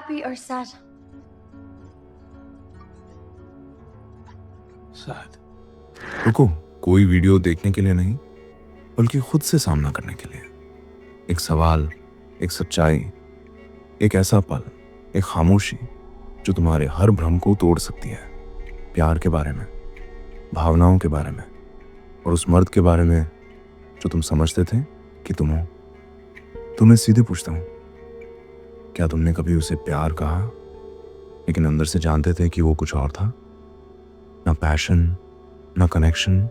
happy or sad? शायद रुको, कोई वीडियो देखने के लिए नहीं, बल्कि खुद से सामना करने के लिए। एक सवाल, एक सच्चाई, एक ऐसा पल, एक खामोशी जो तुम्हारे हर भ्रम को तोड़ सकती है। प्यार के बारे में, भावनाओं के बारे में, और उस मर्द के बारे में जो तुम समझते थे कि तुम हो। तुम्हें सीधे पूछता हूँ, क्या तुमने कभी उसे प्यार कहा, लेकिन अंदर से जानते थे कि वो कुछ और था? ना पैशन, ना कनेक्शन,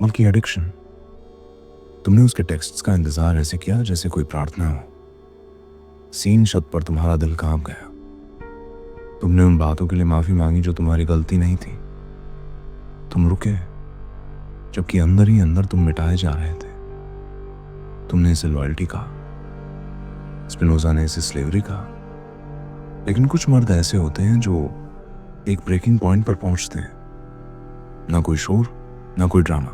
बल्कि एडिक्शन। तुमने उसके टेक्स्ट्स का इंतजार ऐसे किया जैसे कोई प्रार्थना हो। सीन शब्द पर तुम्हारा दिल कांप गया। तुमने उन बातों के लिए माफी मांगी जो तुम्हारी गलती नहीं थी। तुम रुके, जबकि अंदर ही अंदर तुम मिटाए जा रहे थे। तुमने इसे लॉयल्टी कहा, स्पिनोजा ने इसे स्लेवरी कहा। लेकिन कुछ मर्द ऐसे होते हैं जो एक ब्रेकिंग पॉइंट पर पहुंचते हैं। ना कोई शोर, ना कोई ड्रामा,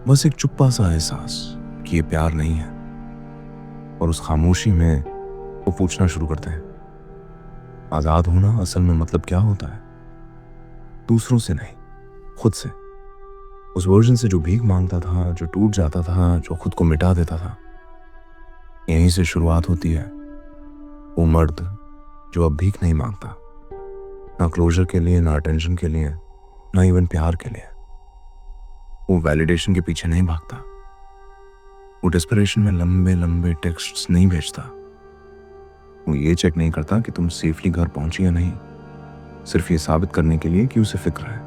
बस एक चुप्पा सा एहसास कि ये प्यार नहीं है। और उस खामोशी में वो पूछना शुरू करते हैं, आजाद होना असल में मतलब क्या होता है? दूसरों से नहीं, खुद से। उस वर्जन से जो भीख मांगता था, जो टूट जाता था, जो खुद को मिटा देता था। यहीं से शुरुआत होती है। वो मर्द जो अब भीख नहीं मांगता, ना क्लोजर के लिए, ना अटेंशन के लिए, ना इवन प्यार के लिए। वो वैलिडेशन के पीछे नहीं भागता। वो डिस्परेशन में लंबे लंबे टेक्स्ट्स नहीं भेजता। वो ये चेक नहीं करता कि तुम सेफली घर पहुंची या नहीं, सिर्फ ये साबित करने के लिए कि उसे फिक्र है।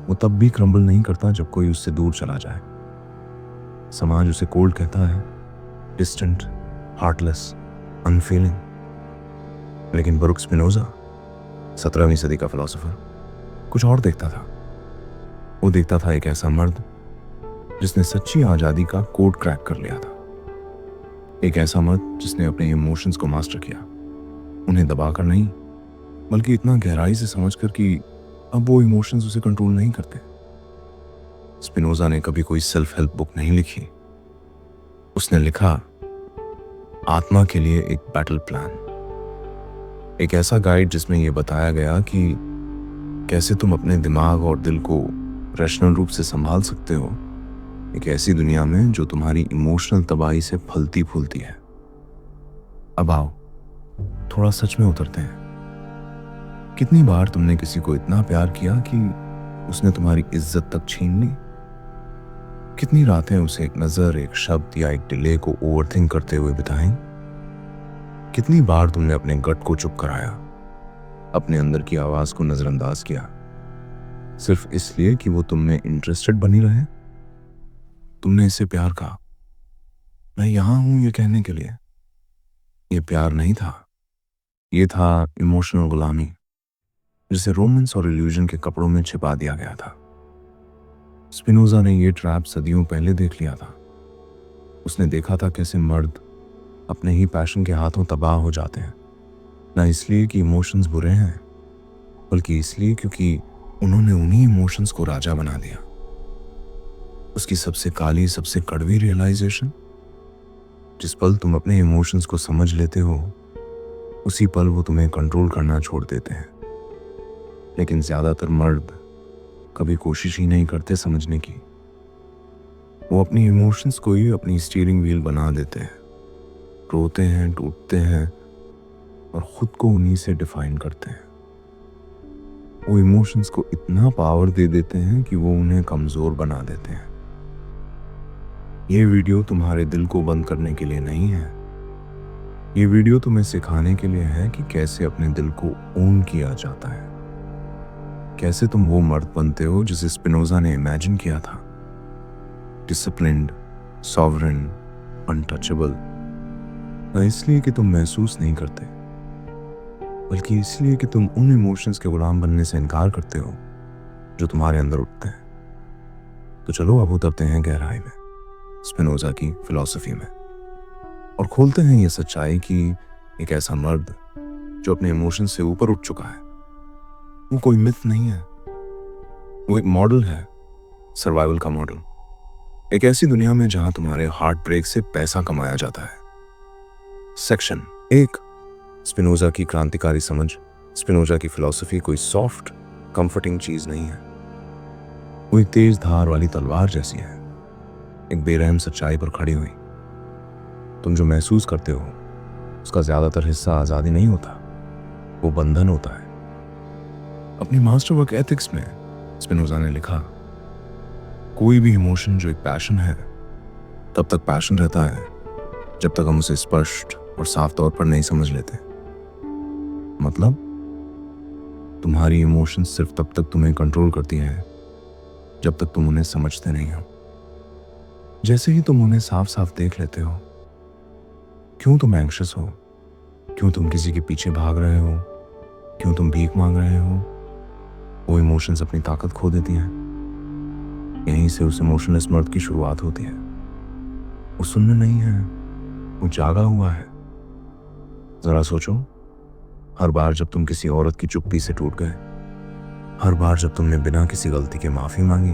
वो तब भी क्रम्बल नहीं करता जब कोई उससे दूर चला जाए। समाज उसे कोल्ड कहता है, डिस्टेंट, हार्टलेस, अनफीलिंग। लेकिन बरुक स्पिनोजा, 17वीं सदी का फिलोसोफर, कुछ और देखता था। वो देखता था एक ऐसा मर्द जिसने सच्ची आजादी का कोड क्रैक कर लिया था। एक ऐसा मर्द जिसने अपने इमोशंस को मास्टर किया, उन्हें दबाकर नहीं, बल्कि इतना गहराई से समझकर कि अब वो इमोशंस उसे कंट्रोल नहीं करते। स्पिनोजा ने कभी कोई सेल्फ हेल्प बुक नहीं लिखी। उसने लिखा आत्मा के लिए एक बैटल प्लान, एक ऐसा गाइड जिसमें यह बताया गया कि कैसे तुम अपने दिमाग और दिल को रैशनल रूप से संभाल सकते हो एक ऐसी दुनिया में जो तुम्हारी इमोशनल तबाही से फलती फूलती है। अब आओ, थोड़ा सच में उतरते हैं। कितनी बार तुमने किसी को इतना प्यार किया कि उसने तुम्हारी इज्जत तक छीन ली? कितनी रातें उसे एक नजर, एक शब्द या एक डिले को ओवरथिंक करते हुए बिताई? कितनी बार तुमने अपने गट को चुप कराया, अपने अंदर की आवाज को नजरअंदाज किया, सिर्फ इसलिए कि वो तुम में इंटरेस्टेड बनी रहे? तुमने इसे प्यार कहा, मैं यहां हूं ये कहने के लिए। ये प्यार नहीं था, ये था इमोशनल गुलामी, जिसे रोमांस और इल्यूजन के कपड़ों में छिपा दिया गया था। स्पिनोजा ने ये ट्रैप सदियों पहले देख लिया था। उसने देखा था कैसे मर्द अपने ही पैशन के हाथों तबाह हो जाते हैं, ना इसलिए कि इमोशंस बुरे हैं, बल्कि इसलिए क्योंकि उन्होंने उन्हीं इमोशंस को राजा बना दिया। उसकी सबसे काली, सबसे कड़वी रियलाइजेशन, जिस पल तुम अपने इमोशंस को समझ लेते हो, उसी पल वो तुम्हें कंट्रोल करना छोड़ देते हैं। लेकिन ज्यादातर मर्द कभी कोशिश ही नहीं करते समझने की। वो अपनी इमोशंस को ही अपनी स्टीयरिंग व्हील बना देते हैं, रोते हैं, टूटते हैं और खुद को उन्हीं से डिफाइन करते हैं। वो इमोशंस को इतना पावर दे देते हैं कि वो उन्हें कमजोर बना देते हैं। ये वीडियो तुम्हारे दिल को बंद करने के लिए नहीं है। ये वीडियो तुम्हें सिखाने के लिए है कि कैसे अपने दिल को ओन किया जाता है, कैसे तुम वो मर्द बनते हो जिसे स्पिनोजा ने इमेजिन किया था। Disciplined, sovereign, untouchable. न इसलिए कि तुम महसूस नहीं करते, बल्कि इसलिए कि तुम उन इमोशंस के गुलाम बनने से इनकार करते हो जो तुम्हारे अंदर उठते हैं। तो चलो अब उतरते हैं गहराई में, स्पिनोजा की फिलॉसफी में, और खोलते हैं ये सच्चाई कि एक ऐसा मर्द जो अपने इमोशंस से ऊपर उठ चुका है, वो कोई मिथ नहीं है। वो एक मॉडल है, सर्वाइवल का मॉडल। एक ऐसी दुनिया में जहां तुम्हारे हार्ट ब्रेक से पैसा कमाया जाता है। सेक्शन 1, स्पिनोजा की क्रांतिकारी समझ, स्पिनोजा की फिलॉसफी कोई सॉफ्ट कंफर्टिंग चीज नहीं है। वो एक तेज धार वाली तलवार जैसी है, एक बेरहम सच्चाई पर खड़ी हुई। तुम जो महसूस करते हो उसका ज्यादातर हिस्सा आजादी नहीं होता, वो बंधन होता है। अपनी मास्टरवर्क एथिक्स में स्पिनोजा ने लिखा, कोई भी इमोशन जो एक पैशन है तब तक पैशन रहता है जब तक हम उसे स्पष्ट और साफ तौर पर नहीं समझ लेते। मतलब तुम्हारी इमोशंस सिर्फ तब तक तुम्हें कंट्रोल करती हैं जब तक तुम उन्हें समझते नहीं हो। जैसे ही तुम उन्हें साफ साफ देख लेते हो, क्यों तुम एंग्शियस हो, क्यों तुम किसी के पीछे भाग रहे हो, क्यों तुम भीख मांग रहे हो, वो इमोशंस अपनी ताकत खो देती हैं। यहीं से उस इमोशनलेस मर्द की शुरुआत होती है। वो सुनने नहीं है, वो जागा हुआ है। जरा सोचो, हर बार जब तुम किसी औरत की चुप्पी से टूट गए, हर बार जब तुमने बिना किसी गलती के माफी मांगी,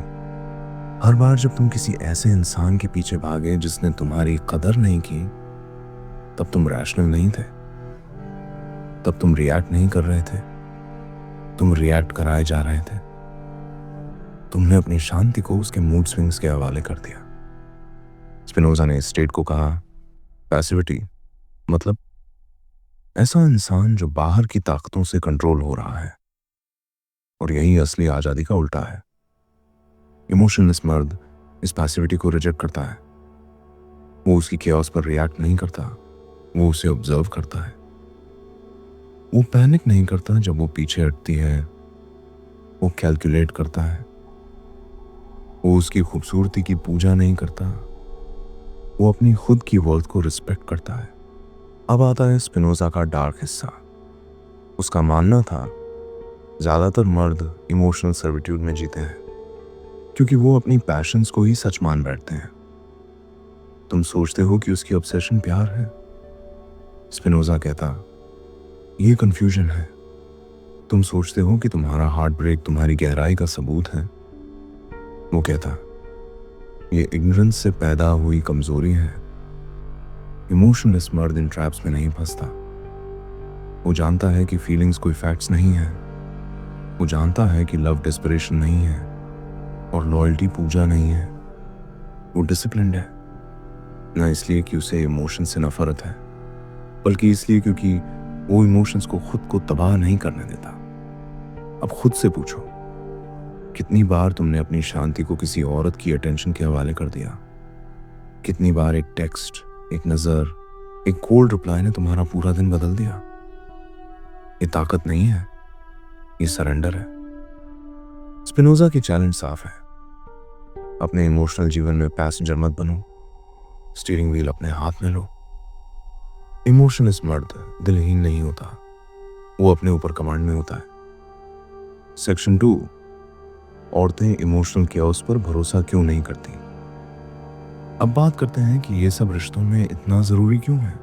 हर बार जब तुम किसी ऐसे इंसान के पीछे भागे जिसने तुम्हारी कदर नहीं की, तब तुम रैशनल नहीं थे, तब तुम रिएक्ट नहीं कर रहे थे, तुम रिएक्ट कराए जा रहे थे। तुमने अपनी शांति को उसके मूड स्विंग्स के हवाले कर दिया। स्पिनोजा ने इस स्टेट को कहा पैसिविटी, मतलब ऐसा इंसान जो बाहर की ताकतों से कंट्रोल हो रहा है। और यही असली आजादी का उल्टा है। इमोशनलेस मर्द इस पैसिविटी को रिजेक्ट करता है। वो उसकी केओस पर रिएक्ट नहीं करता, वो उसे ऑब्जर्व करता है। वो पैनिक नहीं करता जब वो पीछे हटती है, वो कैलकुलेट करता है। वो उसकी खूबसूरती की पूजा नहीं करता, वो अपनी खुद की वर्थ को रिस्पेक्ट करता है। अब आता है स्पिनोजा का डार्क हिस्सा। उसका मानना था ज्यादातर मर्द इमोशनल सर्विट्यूड में जीते हैं क्योंकि वो अपनी पैशंस को ही सच मान बैठते हैं। तुम सोचते हो कि उसकी ऑब्सेशन प्यार है। स्पिनोजा कहता, ये कंफ्यूजन है। तुम सोचते हो कि तुम्हारा हार्ट ब्रेक तुम्हारी गहराई का सबूत है। वो कहता, ये इग्नोरेंस से पैदा हुई कमजोरी है। इमोशनलेस मर्द इन ट्रैप्स में नहीं फंसता। वो जानता है कि फीलिंग्स कोई फैक्ट्स नहीं है। वो जानता है कि लव डेस्परेशन नहीं है और लॉयल्टी पूजा नहीं है। वो डिसिप्लिन्ड है, ना इसलिए कि उसे इमोशन से नफरत है, बल्कि इसलिए क्योंकि वो इमोशंस को खुद को तबाह नहीं करने देता। अब खुद से पूछो, कितनी बार तुमने अपनी शांति को किसी औरत की अटेंशन के हवाले कर दिया? कितनी बार एक टेक्स्ट, एक नजर, एक कोल्ड रिप्लाई ने तुम्हारा पूरा दिन बदल दिया? ये ताकत नहीं है, ये सरेंडर है। स्पिनोजा की चैलेंज साफ है। अपने इमोशनल जीवन में पैसेंजर मत बनो, स्टीयरिंग व्हील अपने हाथ में लो। इमोशनलेस मर्द दिलहीन नहीं होता, वो अपने ऊपर कमांड में होता है। सेक्शन 2, औरतें इमोशनल केओस पर भरोसा क्यों नहीं करती। अब बात करते हैं कि ये सब रिश्तों में इतना जरूरी क्यों है।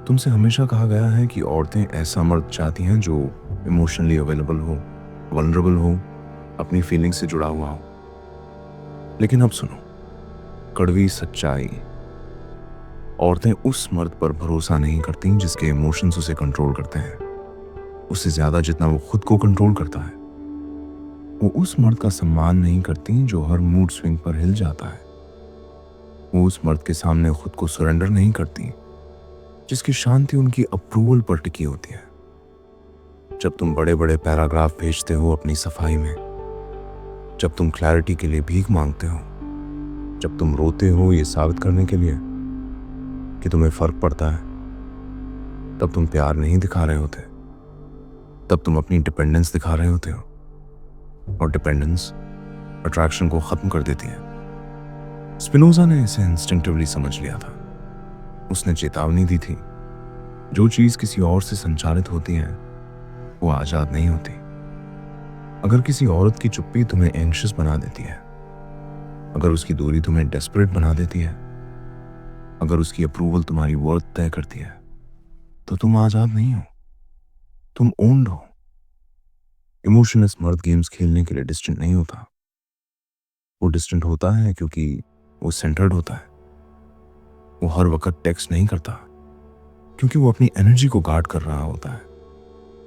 तुमसे हमेशा कहा गया है कि औरतें ऐसा मर्द चाहती हैं जो इमोशनली अवेलेबल हो, वल्नरेबल हो, अपनी फीलिंग से जुड़ा हुआ हो। लेकिन अब सुनो कड़वी सच्चाई, औरतें उस मर्द पर भरोसा नहीं करती जिसके इमोशंस उसे कंट्रोल करते हैं, उससे ज्यादा जितना वो खुद को कंट्रोल करता है। वो उस मर्द का सम्मान नहीं करती जो हर मूड स्विंग पर हिल जाता है। वो उस मर्द के सामने खुद को सरेंडर नहीं करती जिसकी शांति उनकी अप्रूवल पर टिकी होती है। जब तुम बड़े बड़े पैराग्राफ भेजते हो अपनी सफाई में, जब तुम क्लैरिटी के लिए भीख मांगते हो, जब तुम रोते हो ये साबित करने के लिए कि तुम्हें फर्क पड़ता है, तब तुम प्यार नहीं दिखा रहे होते, तब तुम अपनी डिपेंडेंस दिखा रहे होते हो। और डिपेंडेंस अट्रैक्शन को खत्म कर देती है। स्पिनोजा ने इसे इंस्टिंक्टिवली समझ लिया था। उसने चेतावनी दी थी, जो चीज किसी और से संचालित होती है वो आजाद नहीं होती। अगर किसी औरत की चुप्पी तुम्हें एंग्शियस बना देती है, अगर उसकी दूरी तुम्हें डेस्परेट बना देती है, अगर उसकी अप्रूवल तुम्हारी वर्थ तय करती है, तो तुम आजाद नहीं हो, तुम ओन्ड हो। इमोशनलेस मर्द गेम्स खेलने के लिए डिस्टेंट नहीं होता। वो डिस्टेंट होता है क्योंकि वो सेंटर्ड होता है। वो हर वक्त टेक्स्ट नहीं करता, क्योंकि वो अपनी एनर्जी को गार्ड कर रहा होता है,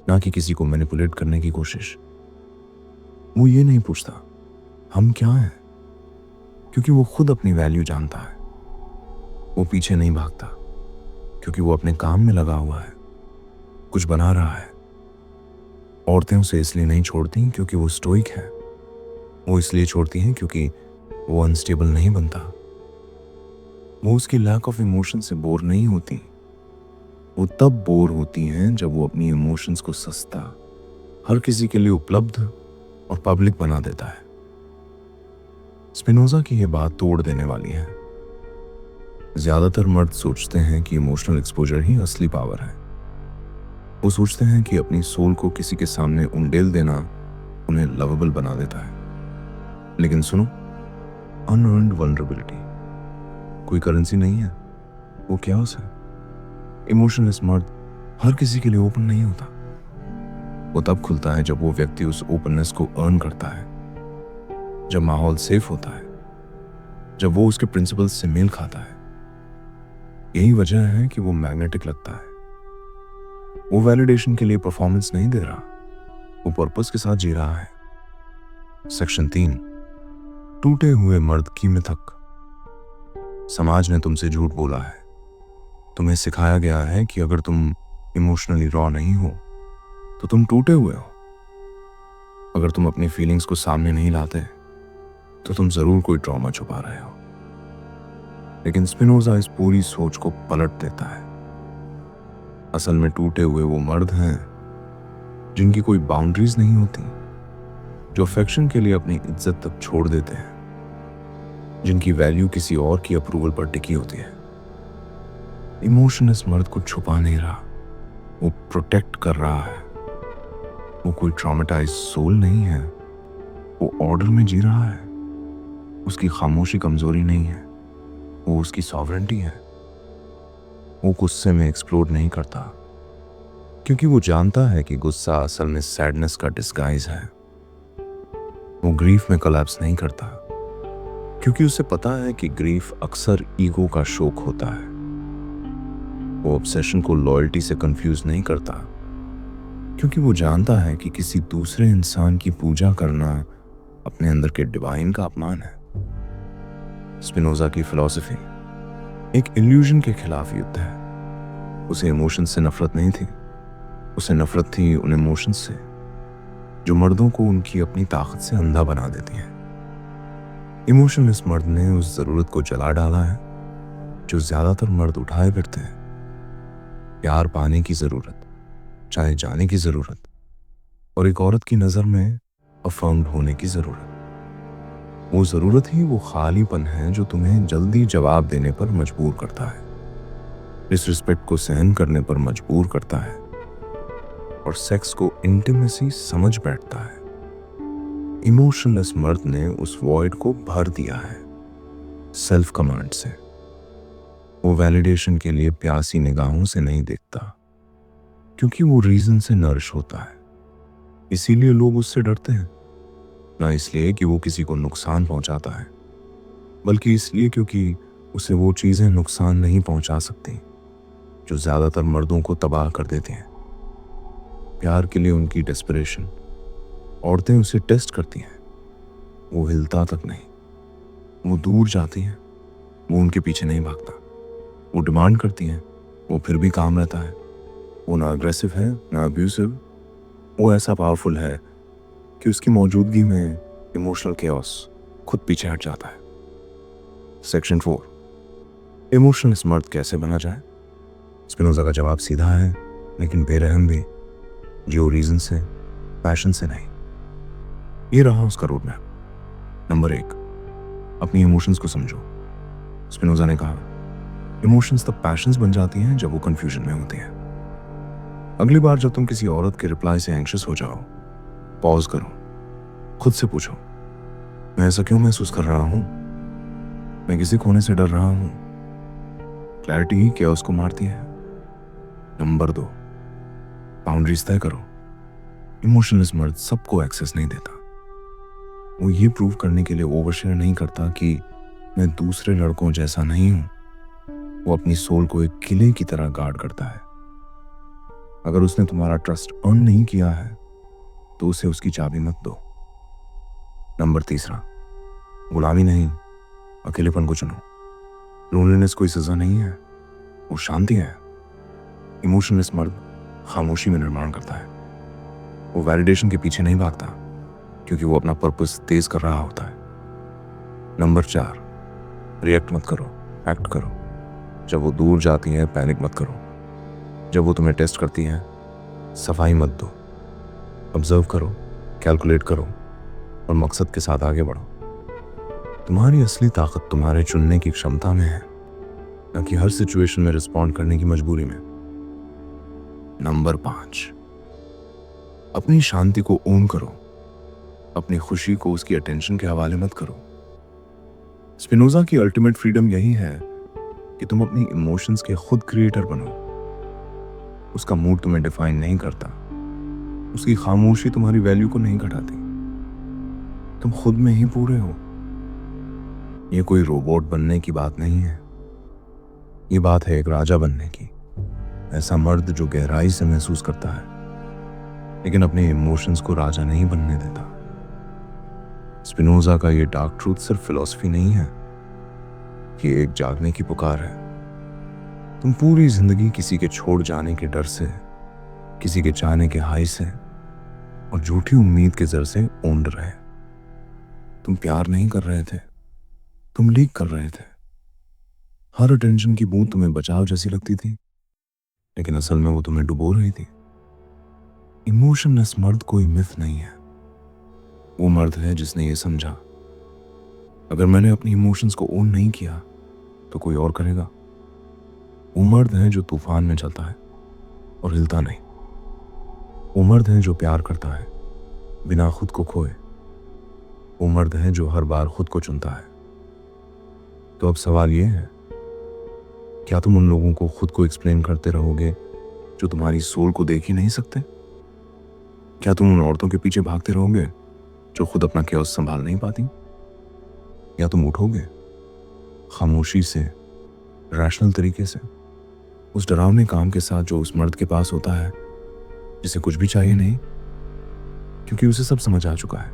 ना कि किसी को मैनिपुलेट करने की कोशिश। वो ये नहीं पूछता हम क्या हैं, क्योंकि वो खुद अपनी वैल्यू जानता है। वो पीछे नहीं भागता क्योंकि वो अपने काम में लगा हुआ है, कुछ बना रहा है। औरतें उसे इसलिए नहीं छोड़ती क्योंकि वो स्टोइक है, वो इसलिए छोड़ती हैं क्योंकि वो अनस्टेबल नहीं बनता। वो उसकी लैक ऑफ इमोशन से बोर नहीं होती, वो तब बोर होती हैं जब वो अपनी इमोशंस को सस्ता, हर किसी के लिए उपलब्ध और पब्लिक बना देता है। स्पिनोजा की यह बात तोड़ देने वाली है। ज्यादातर मर्द सोचते हैं कि इमोशनल एक्सपोजर ही असली पावर है। वो सोचते हैं कि अपनी सोल को किसी के सामने उंडेल देना उन्हें लवेबल बना देता है। लेकिन सुनो, अनअर्न्ड वल्नरेबिलिटी कोई करेंसी नहीं है, वो क्यास है। इमोशनलेस मर्द हर किसी के लिए ओपन नहीं होता। वो तब खुलता है जब वो व्यक्ति उस ओपननेस को अर्न करता है, जब माहौल सेफ होता है, जब वो उसके प्रिंसिपल्स से मेल खाता है। यही वजह है कि वो मैग्नेटिक लगता है। वो वैलिडेशन के लिए परफॉर्मेंस नहीं दे रहा, वो पर्पस के साथ जी रहा है। सेक्शन 3, टूटे हुए मर्द की मिथक। समाज ने तुमसे झूठ बोला है। तुम्हें सिखाया गया है कि अगर तुम इमोशनली रॉ नहीं हो तो तुम टूटे हुए हो। अगर तुम अपनी फीलिंग्स को सामने नहीं लाते तो तुम जरूर कोई ट्रॉमा छुपा रहे हो। लेकिन स्पिनोजा इस पूरी सोच को पलट देता है। असल में टूटे हुए वो मर्द हैं जिनकी कोई बाउंड्रीज नहीं होती, जो अफेक्शन के लिए अपनी इज्जत तक छोड़ देते हैं, जिनकी वैल्यू किसी और की अप्रूवल पर टिकी होती है। इमोशनलेस मर्द को छुपा नहीं रहा, वो प्रोटेक्ट कर रहा है। वो कोई ट्रॉमेटाइज सोल नहीं है, वो ऑर्डर में जी रहा है। उसकी खामोशी कमजोरी नहीं है, वो उसकी सॉवरेंटी है। वो गुस्से में एक्सप्लोड नहीं करता क्योंकि वो जानता है कि गुस्सा असल में सैडनेस का डिस्गाइज है। वो ग्रीफ में कोलैप्स नहीं करता क्योंकि उसे पता है कि ग्रीफ अक्सर ईगो का शोक होता है। वो ऑब्सेशन को लॉयल्टी से कंफ्यूज नहीं करता क्योंकि वो जानता है कि किसी दूसरे इंसान की पूजा करना अपने अंदर के डिवाइन का अपमान है। स्पिनोजा की फिलॉसफी एक इल्यूजन के खिलाफ युद्ध है। उसे इमोशन से नफरत नहीं थी, उसे नफरत थी उन इमोशंस से जो मर्दों को उनकी अपनी ताकत से अंधा बना देती हैं। इमोशनलेस मर्द ने उस जरूरत को जला डाला है जो ज्यादातर मर्द उठाए फिरते हैं। प्यार पाने की जरूरत, चाहे जाने की जरूरत, और एक औरत की नजर में अफर्म्ड होने की जरूरत। वो जरूरत ही वो खालीपन है जो तुम्हें जल्दी जवाब देने पर मजबूर करता है, डिसरिस्पेक्ट को सहन करने पर मजबूर करता है, और सेक्स को इंटीमेसी समझ बैठता है। इमोशनलेस मर्द ने उस वॉइड को भर दिया है सेल्फ कमांड से। वो वैलिडेशन के लिए प्यासी निगाहों से नहीं देखता क्योंकि वो रीजन से नरिश होता है। इसीलिए लोग उससे डरते हैं, ना इसलिए कि वो किसी को नुकसान पहुंचाता है, बल्कि इसलिए क्योंकि उसे वो चीजें नुकसान नहीं पहुंचा सकती जो ज्यादातर मर्दों को तबाह कर देते हैं। प्यार के लिए उनकी डेस्परेशन, औरतें उसे टेस्ट करती हैं। वो हिलता तक नहीं, वो दूर जाती हैं, वो उनके पीछे नहीं भागता। वो डिमांड करती हैं, वो फिर भी काम रहता है। वो ना अग्रेसिव है ना अब्यूसिव, वो ऐसा पावरफुल है कि उसकी मौजूदगी में इमोशनल केओस खुद पीछे हट जाता है। सेक्शन 4, इमोशनलेस मर्द कैसे बना जाए। स्पिनोजा का जवाब सीधा है लेकिन बेरहम भी, जो रीजन से, पैशन से नहीं। ये रहा उसका रोड मैप। नंबर 1, अपनी इमोशंस को समझो। स्पिनोजा ने कहा इमोशंस तब पैशंस बन जाती हैं जब वो कंफ्यूजन में होती हैं। अगली बार जब तुम किसी औरत के रिप्लाई से एंग्शियस हो जाओ, पॉज करो, खुद से पूछो मैं ऐसा क्यों महसूस कर रहा हूं, मैं किसी खोने से डर रहा हूं। क्लैरिटी ही केओस को मारती है। नंबर 2, बाउंड्रीज तय करो। इमोशनलेस मर्द सबको एक्सेस नहीं देता। वो ये प्रूव करने के लिए ओवरशेयर नहीं करता कि मैं दूसरे लड़कों जैसा नहीं हूं। वो अपनी सोल को एक किले की तरह गार्ड करता है। अगर उसने तुम्हारा ट्रस्ट अर्न नहीं किया है तो उसे उसकी चाबी मत दो। नंबर 3, गुलामी नहीं, अकेलेपन को चुनो। लोनलीनेस कोई सजा नहीं है, वो शांति है। इमोशनलेस मर्द खामोशी में निर्माण करता है। वो वैलिडेशन के पीछे नहीं भागता, क्योंकि वो अपना पर्पस तेज कर रहा होता है। नंबर 4, रिएक्ट मत करो, एक्ट करो। जब वो दूर जाती है पैनिक मत करो। जब वो तुम्हें टेस्ट करती है सफाई मत दो। ऑब्जर्व करो, कैलकुलेट करो और मकसद के साथ आगे बढ़ो। तुम्हारी असली ताकत तुम्हारे चुनने की क्षमता में है, न कि हर सिचुएशन में रिस्पॉन्ड करने की मजबूरी में। नंबर 5, अपनी शांति को ओन करो। अपनी खुशी को उसकी अटेंशन के हवाले मत करो। स्पिनोजा की अल्टीमेट फ्रीडम यही है कि तुम अपनी इमोशंस के खुद क्रिएटर बनो। उसका मूड तुम्हें डिफाइन नहीं करता, उसकी खामोशी तुम्हारी वैल्यू को नहीं घटाती। तुम खुद में ही पूरे हो। ये कोई रोबोट बनने की बात नहीं है, ये बात है एक राजा बनने की। ऐसा मर्द जो गहराई से महसूस करता है लेकिन अपने इमोशंस को राजा नहीं बनने देता। स्पिनोजा का ये डार्क ट्रूथ सिर्फ फिलॉसफी नहीं है, ये एक जागने की पुकार है। तुम पूरी जिंदगी किसी के छोड़ जाने के डर से, किसी के चाहने के हाई से और झूठी उम्मीद के जर से ओंड रहे। तुम प्यार नहीं कर रहे थे, तुम लीक कर रहे थे। हर अटेंशन की बूंद तुम्हें बचाव जैसी लगती थी, लेकिन असल में वो तुम्हें डुबो रही थी। इमोशनलेस मर्द कोई मिथ नहीं है, वो मर्द है जिसने ये समझा, अगर मैंने अपनी इमोशंस को ओन नहीं किया तो कोई और करेगा। वो मर्द है जो तूफान में चलता है और हिलता नहीं। वो मर्द है जो प्यार करता है बिना खुद को खोए। वो मर्द है जो हर बार खुद को चुनता है। तो अब सवाल ये है, क्या तुम उन लोगों को खुद को एक्सप्लेन करते रहोगे जो तुम्हारी सोल को देख ही नहीं सकते? क्या तुम उन औरतों के पीछे भागते रहोगे जो खुद अपना केओस संभाल नहीं पाती? या तुम उठोगे खामोशी से, रैशनल तरीके से, उस डरावने काम के साथ जो उस मर्द के पास होता है जिसे कुछ भी चाहिए नहीं, क्योंकि उसे सब समझ आ चुका है।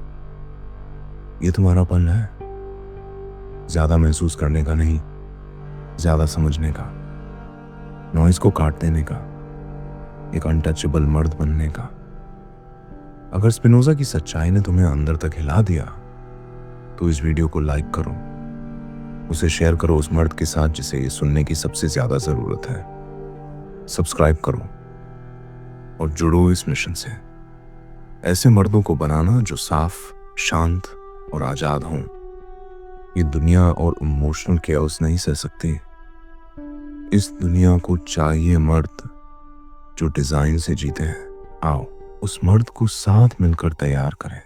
ये तुम्हारा पल है, ज्यादा महसूस करने का नहीं, ज्यादा समझने का, नॉइज को काट देने का, एक अनटचेबल मर्द बनने का। अगर स्पिनोजा की सच्चाई ने तुम्हें अंदर तक हिला दिया तो इस वीडियो को लाइक करो, उसे शेयर करो उस मर्द के साथ जिसे ये सुनने की सबसे ज्यादा जरूरत है। सब्सक्राइब करो और जुड़ो इस मिशन से, ऐसे मर्दों को बनाना जो साफ, शांत और आजाद हों। ये दुनिया और इमोशनल केओस नहीं सह सकती। इस दुनिया को चाहिए मर्द जो डिजाइन से जीते हैं। आओ उस मर्द को साथ मिलकर तैयार करें।